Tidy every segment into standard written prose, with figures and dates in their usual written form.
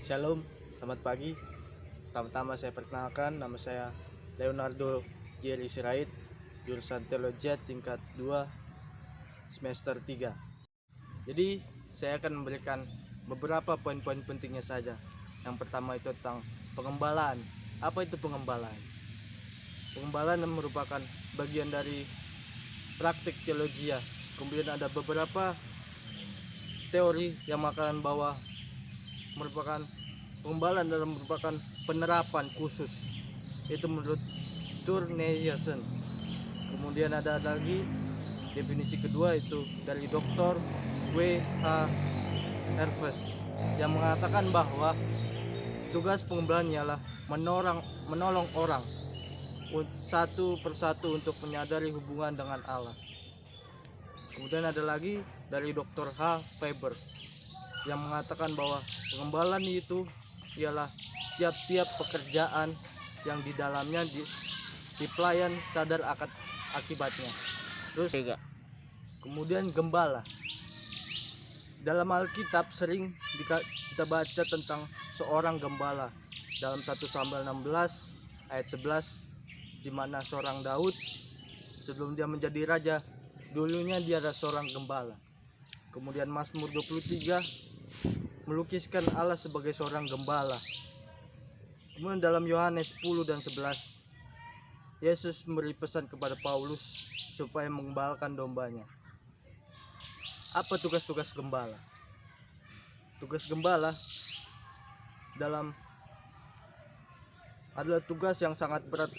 Shalom, selamat pagi. Pertama-tama saya perkenalkan, nama saya Leonardo Jerry Sirait, jurusan Teologi tingkat 2 semester 3. Jadi saya akan memberikan beberapa poin-poin pentingnya saja. Yang pertama itu tentang pengembalaan. Apa itu pengembalaan? Pengembalaan merupakan bagian dari praktik teologi. Kemudian ada beberapa teori yang mengatakan bahwa merupakan pengembalaan dalam merupakan penerapan khusus, itu menurut Turneyeson. Kemudian ada lagi definisi kedua itu dari Dr. W.H. Herves yang mengatakan bahwa tugas pengembalaan ialah menolong orang satu persatu untuk menyadari hubungan dengan Allah. Kemudian ada lagi dari Dr. H. Faber yang mengatakan bahwa pengembalaan itu ialah tiap-tiap pekerjaan yang di dalamnya si pelayan sadar akan akibatnya. Terus kemudian gembala. Dalam Alkitab sering kita baca tentang seorang gembala. Dalam 1 Samuel 16 ayat 11, di mana seorang Daud sebelum dia menjadi raja, dulunya dia adalah seorang gembala. Kemudian Mazmur 23 melukiskan Allah sebagai seorang gembala. Kemudian dalam Yohanes 10 dan 11, Yesus memberi pesan kepada Paulus supaya mengembalakan dombanya. Apa tugas-tugas gembala? Tugas gembala adalah tugas yang sangat berat.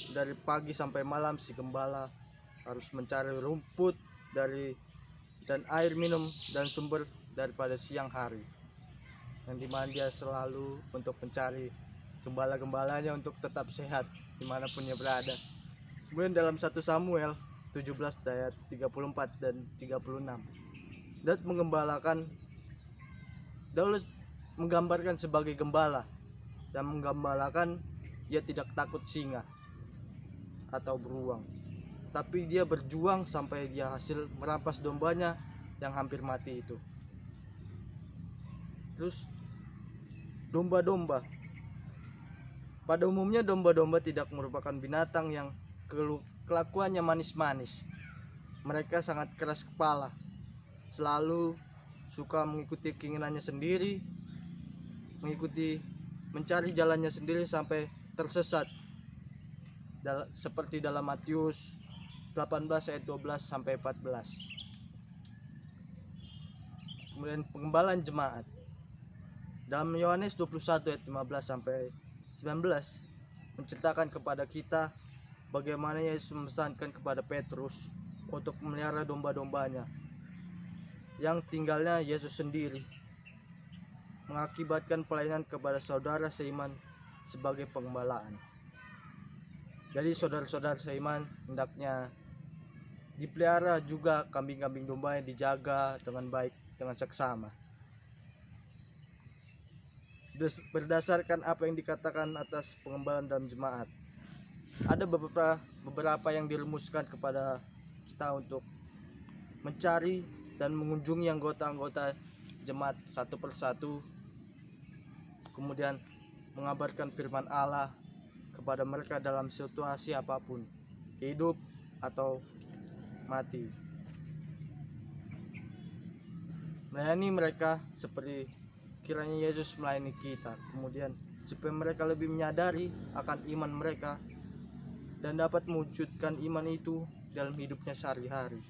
Dari pagi sampai malam si gembala harus mencari rumput dan air minum dan sumber daripada siang hari, yang dimana dia selalu untuk mencari gembala-gembalanya untuk tetap sehat dimanapun dia berada. Kemudian dalam 1 Samuel 17 ayat 34 dan 36, Daud menggambarkan sebagai gembala dan menggambalakan dia tidak takut singa atau beruang, tapi dia berjuang sampai dia hasil merampas dombanya yang hampir mati itu. Terus domba-domba, pada umumnya domba-domba tidak merupakan binatang yang kelakuannya manis-manis. Mereka sangat keras kepala, selalu suka mengikuti keinginannya sendiri, mencari jalannya sendiri sampai tersesat, seperti dalam Matius 18 ayat 12 sampai 14. Kemudian pengembalaan jemaat dalam Yohanes 21 ayat 15 sampai 19 menceritakan kepada kita bagaimana Yesus memesankan kepada Petrus untuk memelihara domba-dombanya, yang tinggalnya Yesus sendiri, mengakibatkan pelayanan kepada saudara seiman sebagai pengembalaan. Jadi saudara-saudara seiman hendaknya dipelihara juga kambing-kambing domba yang dijaga dengan baik, dengan seksama. Berdasarkan apa yang dikatakan atas pengembalaan dalam jemaat, ada beberapa yang dirumuskan kepada kita untuk mencari dan mengunjungi anggota-anggota jemaat satu persatu, kemudian mengabarkan firman Allah kepada mereka dalam situasi apapun, hidup atau mati. Melayani mereka seperti kiranya Yesus melayani kita, kemudian supaya mereka lebih menyadari akan iman mereka dan dapat mewujudkan iman itu dalam hidupnya sehari-hari.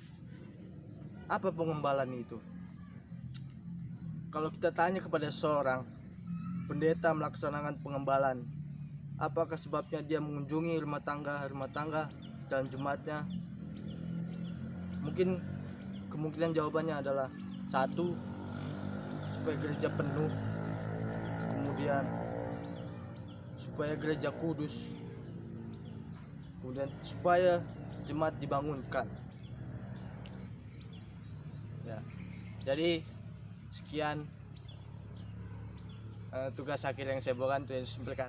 Apa pengembalaan itu? Kalau kita tanya kepada seorang pendeta melaksanakan pengembalaan, apakah sebabnya dia mengunjungi rumah tangga dan jemaatnya? Mungkin kemungkinan jawabannya adalah 1, supaya gereja penuh, kemudian supaya gereja kudus, kemudian supaya jemaat dibangunkan. Ya, jadi sekian tugas akhir yang saya bawakan. Tuhan Yesus memberkati.